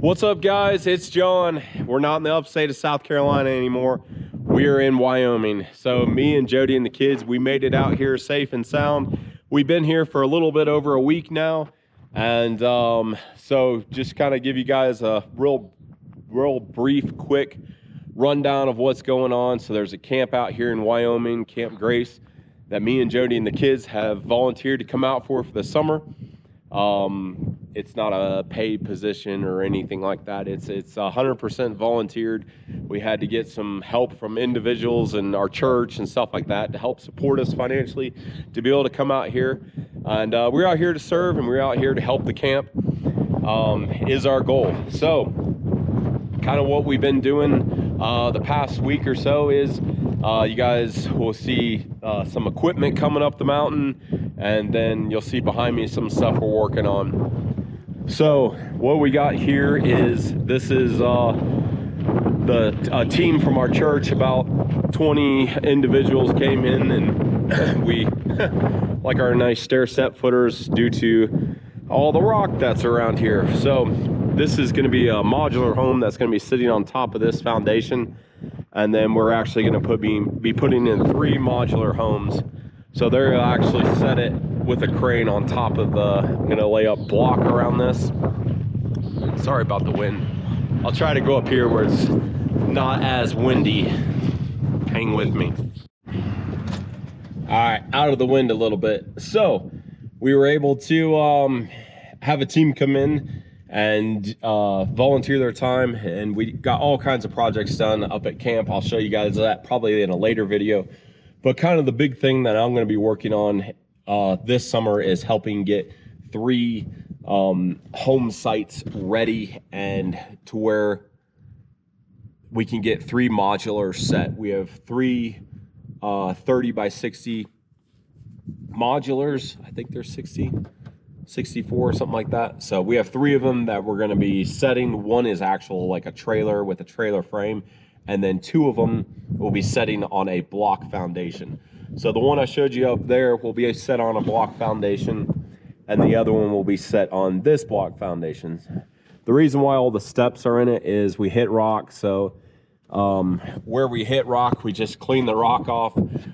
What's up, guys? It's John. We're not in the upstate of South Carolina anymore. We are in Wyoming. So me and Jody and the kids, we made it out here safe and sound. We've been here for a little bit over a week now. And so just kind of give you guys a real brief, quick rundown of what's going on. So there's a camp out here in Wyoming, Camp Grace, that me and Jody and the kids have volunteered to come out for the summer. It's not a paid position or anything like that. It's 100% volunteered. We had to get some help from individuals in our church and stuff like that to help support us financially to be able to come out here. And we're out here to serve, and we're out here to help the camp, is our goal. So kind of what we've been doing the past week or so is you guys will see some equipment coming up the mountain, and then you'll see behind me some stuff we're working on. So what we got here is, this is a team from our church. About 20 individuals came in, and we like our nice stair step footers due to all the rock that's around here. So this is going to be a modular home that's going to be sitting on top of this foundation, and then we're actually going to be putting in 3 modular homes. So they'll actually set it with a crane on top of I'm going to lay up block around this. Sorry about the wind. I'll try to go up here where it's not as windy. Hang with me. All right, out of the wind a little bit. So we were able to have a team come in and volunteer their time, and we got all kinds of projects done up at camp. I'll show you guys that probably in a later video. But kind of the big thing that I'm going to be working on this summer is helping get 3 home sites ready, and to where we can get 3 modular set. We have 3 30 by 60 modulars. I think they're 64 or something like that. So we have 3 of them that we're going to be setting. One is actual like a trailer with a trailer frame, and then 2 of them will be setting on a block foundation. So the one I showed you up there will be set on a block foundation, and the other one will be set on this block foundation. The reason why all the steps are in it is we hit rock. So where we hit rock, we just clean the rock off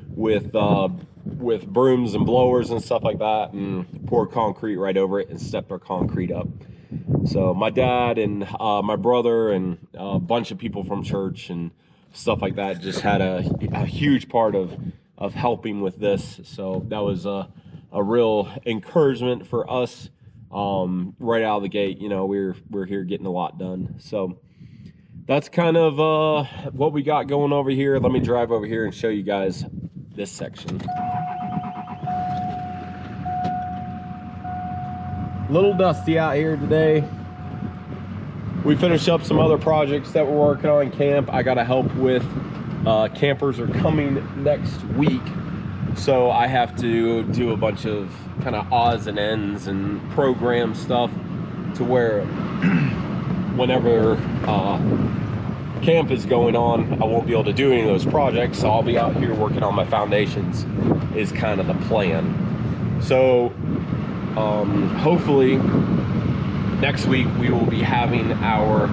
with brooms and blowers and stuff like that, and pour concrete right over it and step our concrete up. So my dad and my brother and a bunch of people from church and stuff like that just had a huge part of helping with this. So that was a real encouragement for us right out of the gate. You know, we're here getting a lot done. So that's kind of what we got going over here. Let me drive over here and show you guys this section. Little dusty out here today. We finished up some other projects that we're working on in camp. I got to help with campers are coming next week, so I have to do a bunch of kind of odds and ends and program stuff to where whenever camp is going on, I won't be able to do any of those projects, so I'll be out here working on my foundations is kind of the plan. So hopefully next week we will be having our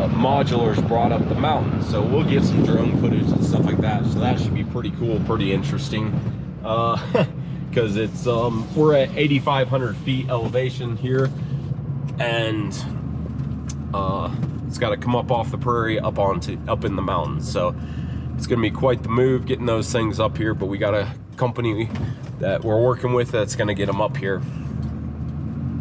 modulars brought up the mountain, so we'll get some drone footage and stuff like that. So that should be pretty cool, pretty interesting, because it's we're at 8,500 feet elevation here, and it's got to come up off the prairie up in the mountains. So it's gonna be quite the move getting those things up here, but we got a company that we're working with that's gonna get them up here.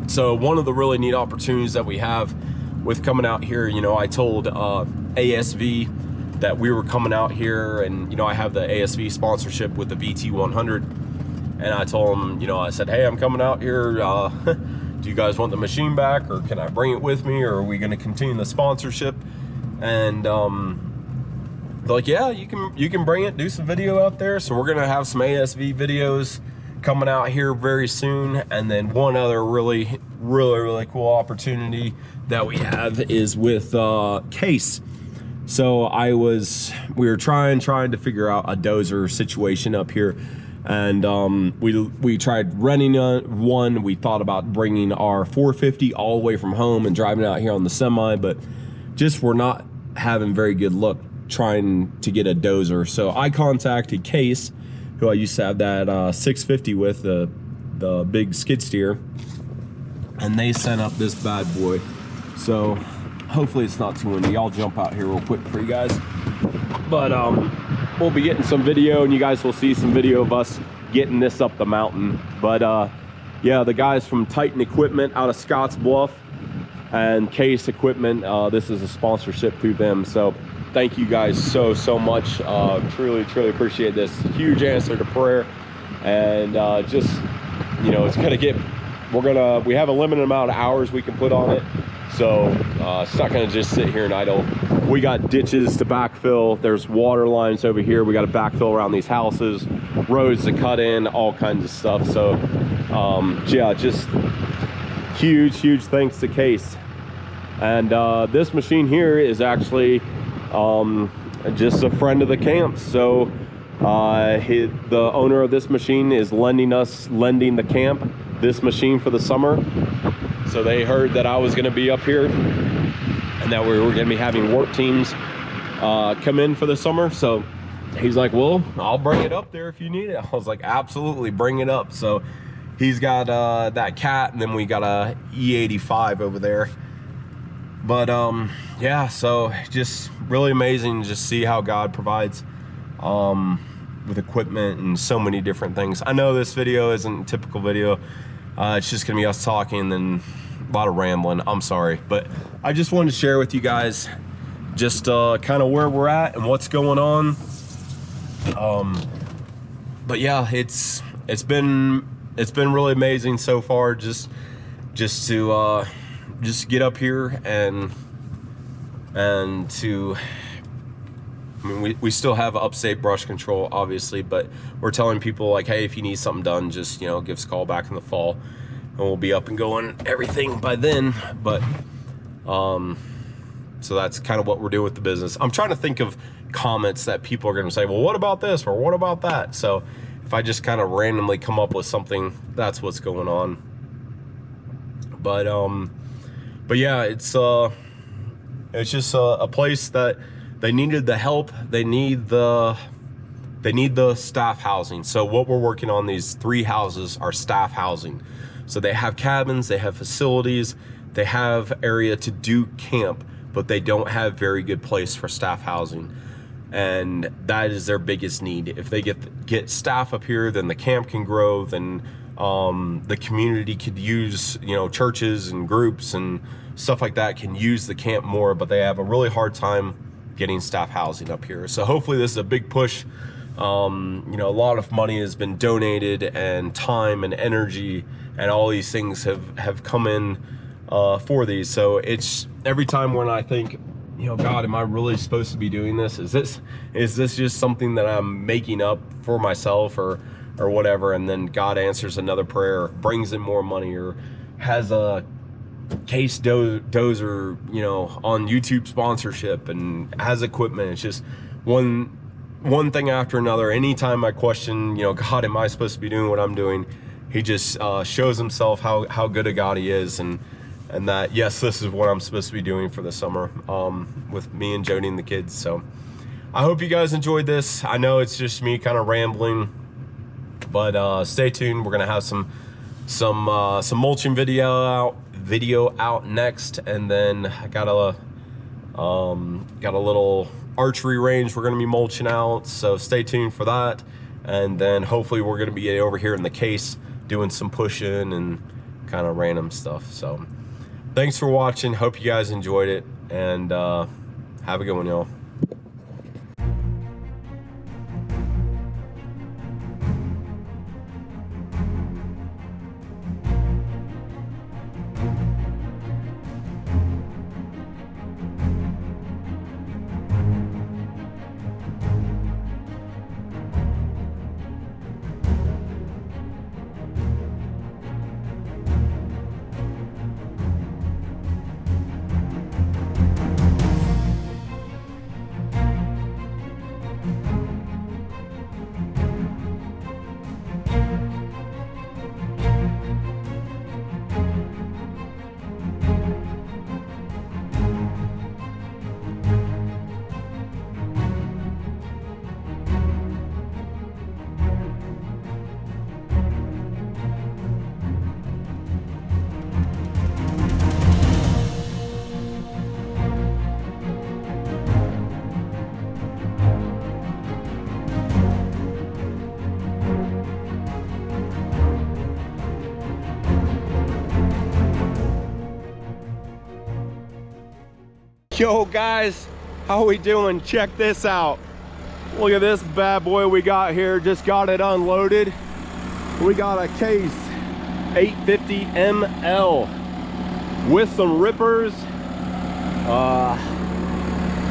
So one of the really neat opportunities that we have with coming out here, you know, I told ASV that we were coming out here, and, you know, I have the ASV sponsorship with the VT100, and I told them, you know, I said, hey, I'm coming out here. Do you guys want the machine back, or can I bring it with me, or are we going to continue the sponsorship? And they're like, yeah, you can bring it, do some video out there. So we're going to have some ASV videos coming out here very soon. And then one other really cool opportunity that we have is with Case. So we were trying to figure out a Dozer situation up here, and we tried renting one. We thought about bringing our 450 all the way from home and driving out here on the semi, but just we're not having very good luck trying to get a Dozer. So I contacted Case, who I used to have that 650 with, the big skid steer, and they sent up this bad boy. So hopefully it's not too windy. I'll jump out here real quick for you guys. But we'll be getting some video, and you guys will see some video of us getting this up the mountain. But yeah, the guys from Titan Equipment out of Scotts Bluff and Case Equipment, this is a sponsorship through them. So thank you guys so much. Truly appreciate this. Huge answer to prayer. And just, you know, it's gonna get, we have a limited amount of hours we can put on it. So it's not gonna just sit here and idle. We got ditches to backfill. There's water lines over here. We got to backfill around these houses, roads to cut in, all kinds of stuff. So yeah, just huge thanks to Case. And this machine here is actually just a friend of the camp. So the owner of this machine is lending the camp this machine for the summer. So they heard that I was going to be up here and that we were going to be having work teams come in for the summer. So he's like, well, I'll bring it up there if you need it. I was like, absolutely, bring it up. So he's got that Cat, and then we got a E85 over there. But yeah, so just really amazing to just see how God provides with equipment and so many different things. I know this video isn't a typical video. It's just gonna be us talking and then a lot of rambling. I'm sorry, but I just wanted to share with you guys just kind of where we're at and what's going on. But yeah, it's been really amazing so far. Just to get up here and to, I mean, we still have Upstate brush control, obviously, but we're telling people, like, hey, if you need something done, just, you know, give us a call back in the fall, and we'll be up and going everything by then. But so that's kind of what we're doing with the business. I'm trying to think of comments that people are going to say, well, what about this, or what about that? So if I just kind of randomly come up with something, that's what's going on. But yeah, it's just a place that they needed the help. They need the staff housing. So what we're working on, these 3 houses are staff housing. So they have cabins, they have facilities, they have area to do camp, but they don't have very good place for staff housing. and that is their biggest need. If they get staff up here, then the camp can grow, then the community could use, you know, churches and groups and stuff like that can use the camp more, but they have a really hard time getting staff housing up here. So hopefully this is a big push. You know, a lot of money has been donated, and time and energy and all these things have come in for these. So it's every time when I think, you know, God, am I really supposed to be doing this? Is this just something that I'm making up for myself or whatever? And then God answers another prayer, brings in more money, or has a Case Dozer, you know, on YouTube sponsorship and has equipment. It's just one thing after another. Anytime I question, you know, God, am I supposed to be doing what I'm doing? He just shows himself how good a God he is, and that, yes, this is what I'm supposed to be doing for the summer with me and Jody and the kids. So I hope you guys enjoyed this. I know it's just me kind of rambling, but stay tuned. We're gonna have some mulching video out next, and then I got a little archery range we're gonna be mulching out, so stay tuned for that. And then hopefully we're gonna be over here in the case doing some pushing and kind of random stuff. So thanks for watching, hope you guys enjoyed it, and have a good one, y'all. Yo guys, how we doing? Check this out. Look at this bad boy we got here. Just got it unloaded. We got a case 850 ML with some rippers,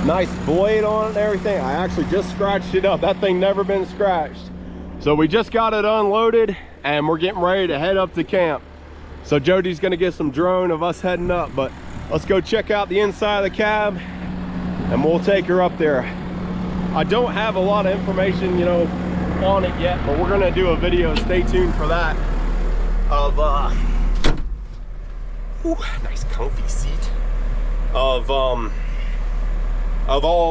nice blade on it and everything. I actually just scratched it up. That thing never been scratched. So we just got it unloaded and we're getting ready to head up to camp. So Jody's gonna get some drone of us heading up, but let's go check out the inside of the cab and we'll take her up there. I don't have a lot of information, you know, on it yet, but we're gonna do a video, stay tuned for that, of nice comfy seat, of all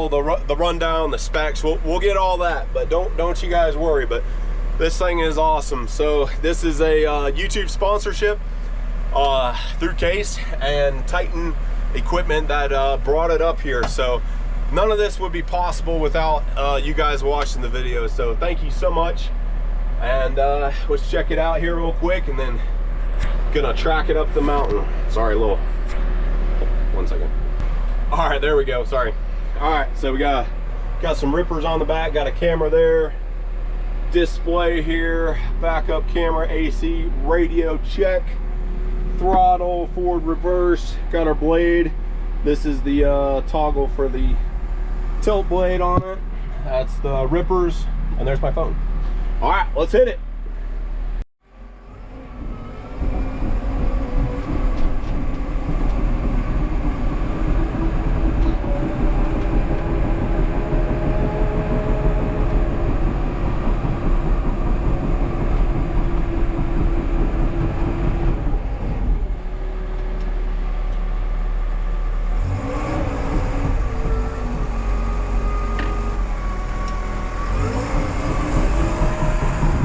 the rundown, the specs. We'll get all that, but don't you guys worry. But this thing is awesome. So this is a YouTube sponsorship through Case and Titan equipment that brought it up here. So none of this would be possible without you guys watching the video. So thank you so much, and let's check it out here real quick, and then gonna track it up the mountain. Sorry, little 1 second. All right, there we go. Sorry. All right, so we got some rippers on the back, got a camera there, display here, backup camera, AC, radio check, throttle, forward, reverse, got our blade. This is the toggle for the tilt blade on it. That's the rippers, and there's my phone. All right, let's hit it.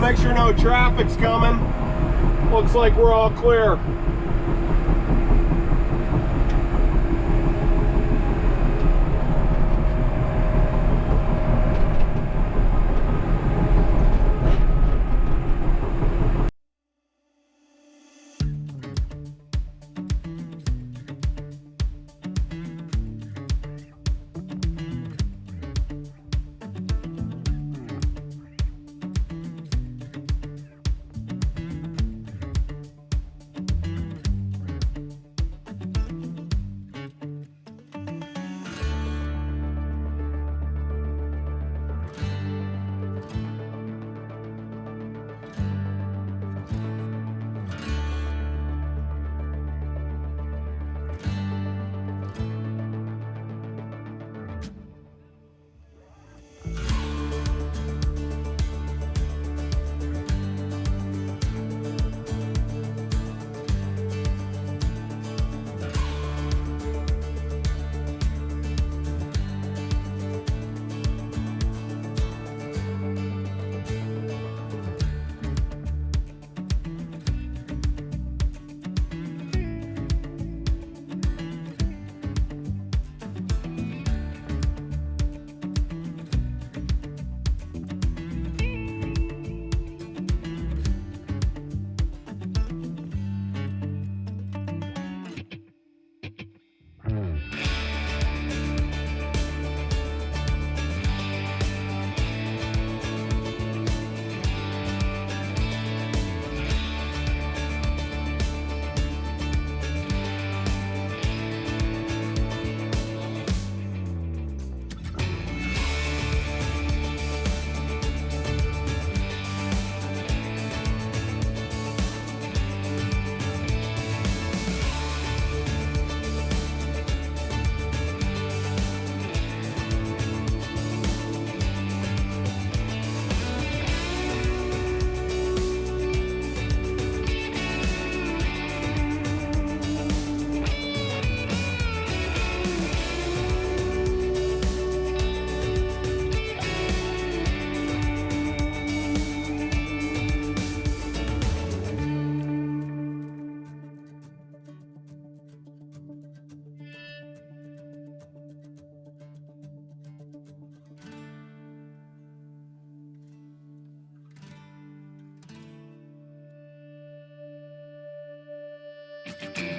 Make sure no traffic's coming. Looks like we're all clear. it.